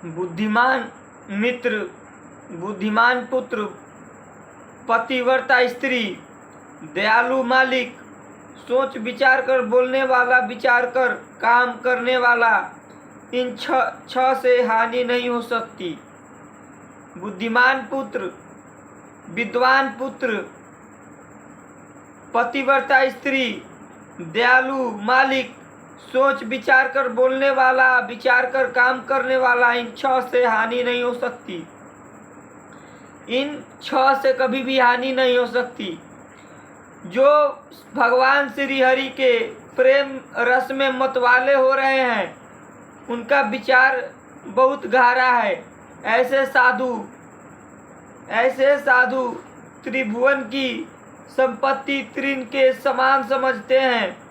बुद्धिमान मित्र, बुद्धिमान पुत्र, पतिव्रता स्त्री, दयालु मालिक, सोच विचार कर बोलने वाला, विचार कर काम करने वाला, इन छह से हानि नहीं हो सकती। बुद्धिमान पुत्र, विद्वान पुत्र, पतिव्रता स्त्री, दयालु मालिक, सोच विचार कर बोलने वाला, विचार कर काम करने वाला, इन छह से हानि नहीं हो सकती। इन छह से कभी भी हानि नहीं हो सकती। जो भगवान श्री हरि के प्रेम रस में मतवाले हो रहे हैं, उनका विचार बहुत गहरा है। ऐसे साधु त्रिभुवन की संपत्ति तृण के समान समझते हैं।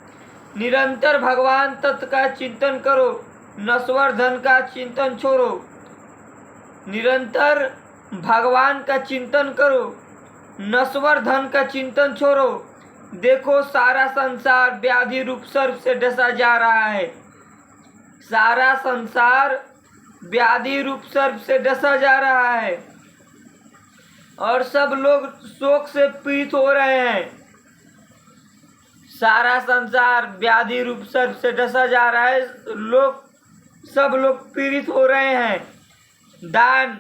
निरंतर भगवान तत्व का चिंतन करो, नश्वर धन का चिंतन छोड़ो। निरंतर भगवान का चिंतन करो, नश्वर धन का चिंतन छोड़ो। देखो सारा संसार व्याधि रूप सर्प से डसा जा रहा है। सारा संसार व्याधि रूप सर्प से डसा जा रहा है और सब लोग शोक से पीड़ित हो रहे हैं। सारा संसार व्याधि रूप सर्प से डसा जा रहा है, सब लोग पीड़ित हो रहे हैं। दान,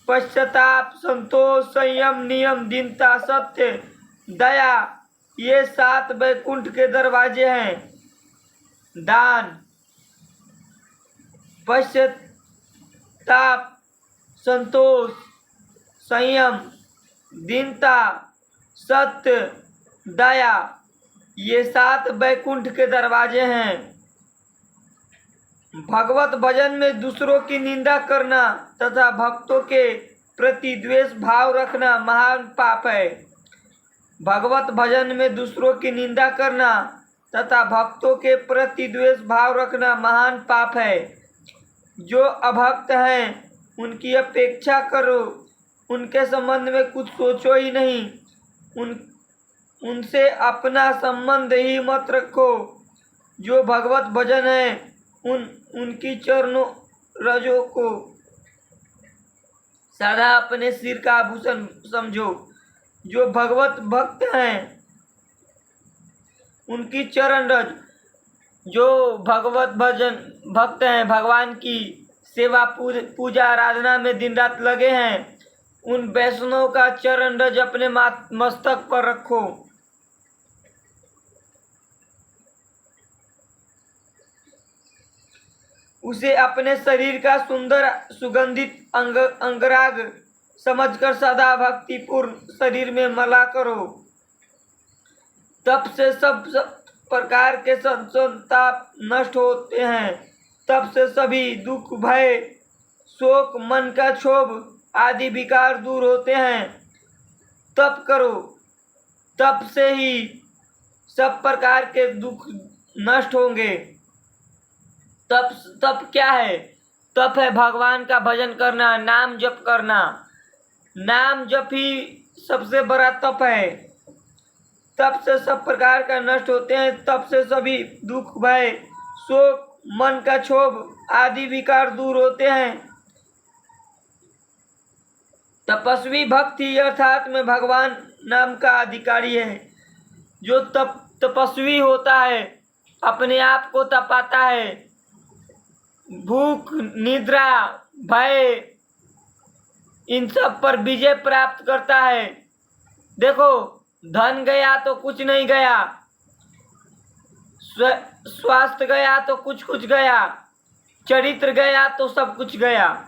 पश्चाताप, संतोष, संयम, नियम, दीनता, सत्य, दया, ये 7 वैकुंठ के दरवाजे हैं। दान, पश्चाताप, संतोष, संयम, दीनता, सत्य, दया, ये 7 वैकुंठ के दरवाजे हैं। भगवत भजन में दूसरों की निंदा करना तथा भक्तों के प्रति द्वेष भाव रखना महान पाप है। भगवत भजन में दूसरों की निंदा करना तथा भक्तों के प्रति द्वेष भाव रखना महान पाप है। जो अभक्त हैं उनकी अपेक्षा करो, उनके संबंध में कुछ सोचो ही नहीं। उनसे अपना संबंध ही मत रखो। जो भगवत भजन है उनकी चरणों रजों को सदा अपने सिर का आभूषण समझो। जो भगवत भक्त हैं उनकी चरण रज, जो भगवत भजन भक्त हैं, भगवान की सेवा पूजा आराधना में दिन रात लगे हैं, उन वैष्णव का चरण रज अपने मस्तक पर रखो। उसे अपने शरीर का सुंदर सुगंधित अंगराग समझकर सदा भक्तिपूर्ण शरीर में मला करो। तब से सब प्रकार के संताप नष्ट होते हैं। तब से सभी दुख, भय, शोक, मन का क्षोभ आदि विकार दूर होते हैं। तप करो, तप से ही सब प्रकार के दुख नष्ट होंगे। तप क्या है? तप है भगवान का भजन करना, नाम जप करना। नाम जप ही सबसे बड़ा तप है। तप से सब प्रकार का नष्ट होते हैं। तप से सभी दुख, भय, शोक, मन का क्षोभ आदि विकार दूर होते हैं। तपस्वी भक्ति अर्थात में भगवान नाम का अधिकारी है। जो तपस्वी होता है अपने आप को तपाता है। भूख, निद्रा, भय, इन सब पर विजय प्राप्त करता है। देखो, धन गया तो कुछ नहीं गया, स्वास्थ्य गया तो कुछ गया, चरित्र गया तो सब कुछ गया।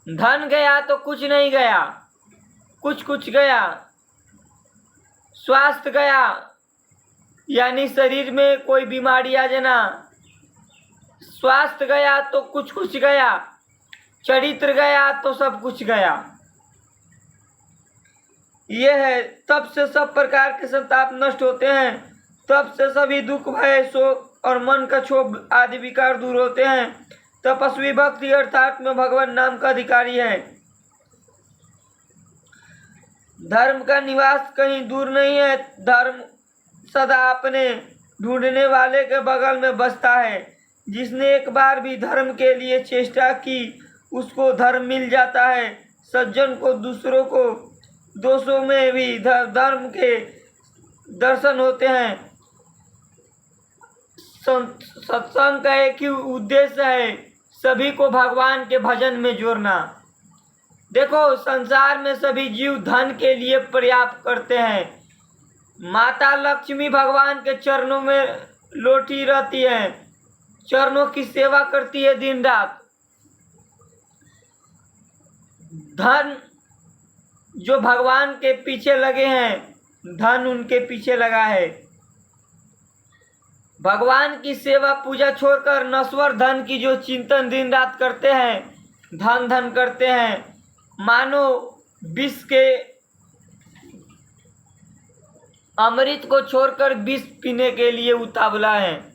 धन गया तो कुछ नहीं गया, कुछ गया। स्वास्थ्य गया यानी शरीर में कोई बीमारी आ जाना, स्वास्थ्य गया तो कुछ गया, चरित्र गया तो सब कुछ गया। ये है, तब से सब प्रकार के संताप नष्ट होते हैं। तब से सभी दुख, भय, शोक और मन का क्षोभ आदि विकार दूर होते हैं। तपस्वी भक्ति अर्थात में भगवान नाम का अधिकारी है। धर्म का निवास कहीं दूर नहीं है। धर्म सदा अपने ढूंढने वाले के बगल में बसता है। जिसने एक बार भी धर्म के लिए चेष्टा की उसको धर्म मिल जाता है। सज्जन को दूसरों को दोषों में भी धर्म के दर्शन होते हैं। सत्संग का एक ही उद्देश्य है, सभी को भगवान के भजन में जोड़ना। देखो, संसार में सभी जीव धन के लिए प्रयास करते हैं। माता लक्ष्मी भगवान के चरणों में लोटी रहती है, चरणों की सेवा करती है दिन रात। धन जो भगवान के पीछे लगे हैं, धन उनके पीछे लगा है। भगवान की सेवा पूजा छोड़कर नश्वर धन की जो चिंतन दिन रात करते हैं, धन धन करते हैं, मानो विष के अमृत को छोड़कर विष पीने के लिए उतावला है।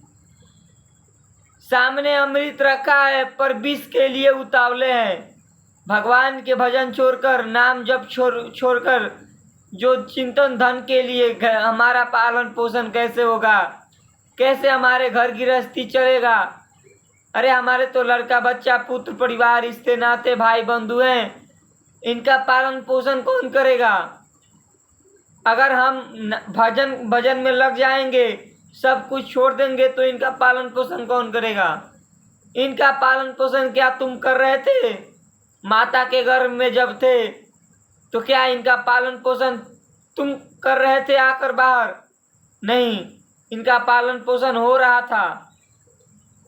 सामने अमृत रखा है पर विष के लिए उतावले हैं। भगवान के भजन छोड़कर, नाम जप छोड़कर जो चिंतन धन के लिए, हमारा पालन पोषण कैसे होगा, कैसे हमारे घर गृहस्थी चलेगा। अरे हमारे तो लड़का बच्चा पुत्र परिवार रिश्ते नाते भाई बंधु हैं, इनका पालन पोषण कौन करेगा। अगर हम भजन में लग जाएंगे, सब कुछ छोड़ देंगे तो इनका पालन पोषण कौन करेगा। इनका पालन पोषण क्या तुम कर रहे थे माता के गर्भ में जब थे, तो क्या इनका पालन पोषण तुम कर रहे थे आकर बाहर? नहीं, इनका पालन पोषण हो रहा था।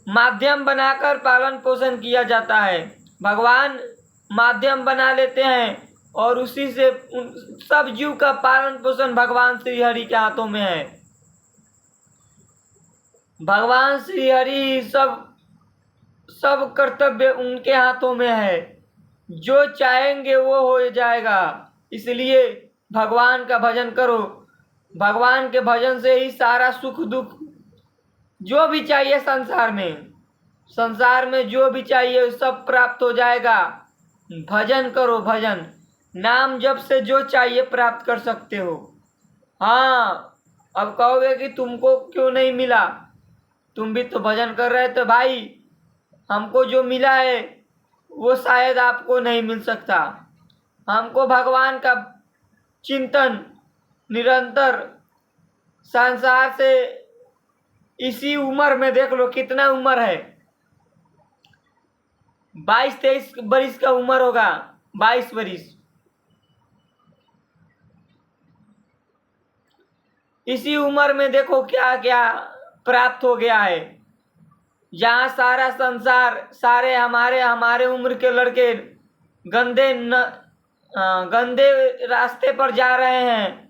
माध्यम बनाकर पालन पोषण किया जाता है। भगवान माध्यम बना लेते हैं और उसी से सब जीव का पालन पोषण भगवान श्री हरि के हाथों में है। भगवान श्री हरि सब कर्तव्य उनके हाथों में है। जो चाहेंगे वो हो जाएगा। इसलिए भगवान का भजन करो। भगवान के भजन से ही सारा सुख दुख जो भी चाहिए संसार में जो भी चाहिए सब प्राप्त हो जाएगा। भजन करो, भजन नाम जप से जो चाहिए प्राप्त कर सकते हो। हाँ, अब कहोगे कि तुमको क्यों नहीं मिला, तुम भी तो भजन कर रहे थे भाई। हमको जो मिला है वो शायद आपको नहीं मिल सकता। हमको भगवान का चिंतन निरंतर संसार से, इसी उम्र में देख लो कितना उम्र है, 22-23 बरिस का उम्र होगा, 22 बरिस। इसी उम्र में देखो क्या क्या प्राप्त हो गया है। जहाँ सारा संसार, सारे हमारे उम्र के लड़के गंदे रास्ते पर जा रहे हैं,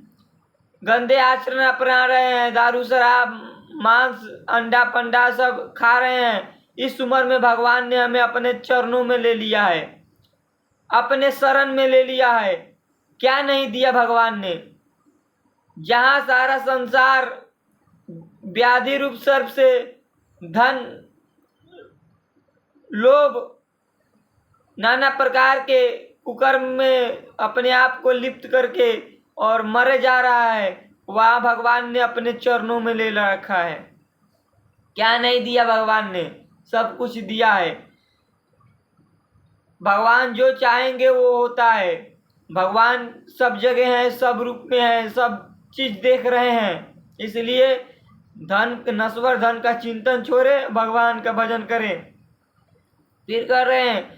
गंदे आचरण अपना रहे हैं, दारू शराब मांस अंडा पंडा सब खा रहे हैं। इस उम्र में भगवान ने हमें अपने चरणों में ले लिया है, अपने शरण में ले लिया है। क्या नहीं दिया भगवान ने। जहाँ सारा संसार व्याधि रूप सर्प से, धन लोभ नाना प्रकार के कुकर्म में अपने आप को लिप्त करके और मरे जा रहा है, वहाँ भगवान ने अपने चरणों में ले रखा है। क्या नहीं दिया भगवान ने, सब कुछ दिया है। भगवान जो चाहेंगे वो होता है। भगवान सब जगह है, सब रूप में है, सब चीज देख रहे हैं। इसलिए नश्वर धन का चिंतन छोड़े, भगवान का भजन करें। फिर कर रहे हैं,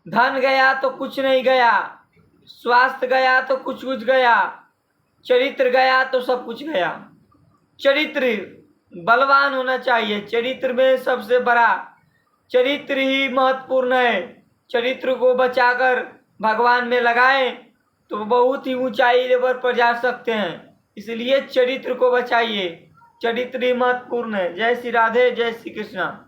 धन गया तो कुछ नहीं गया, स्वास्थ्य गया तो कुछ गया, चरित्र गया तो सब कुछ गया। चरित्र बलवान होना चाहिए। चरित्र में सबसे बड़ा चरित्र ही महत्वपूर्ण है। चरित्र को बचाकर भगवान में लगाएं तो बहुत ही ऊंचाई लेवल पर जा सकते हैं। इसलिए चरित्र को बचाइए, चरित्र ही महत्वपूर्ण है। जय श्री राधे, जय श्री कृष्णा।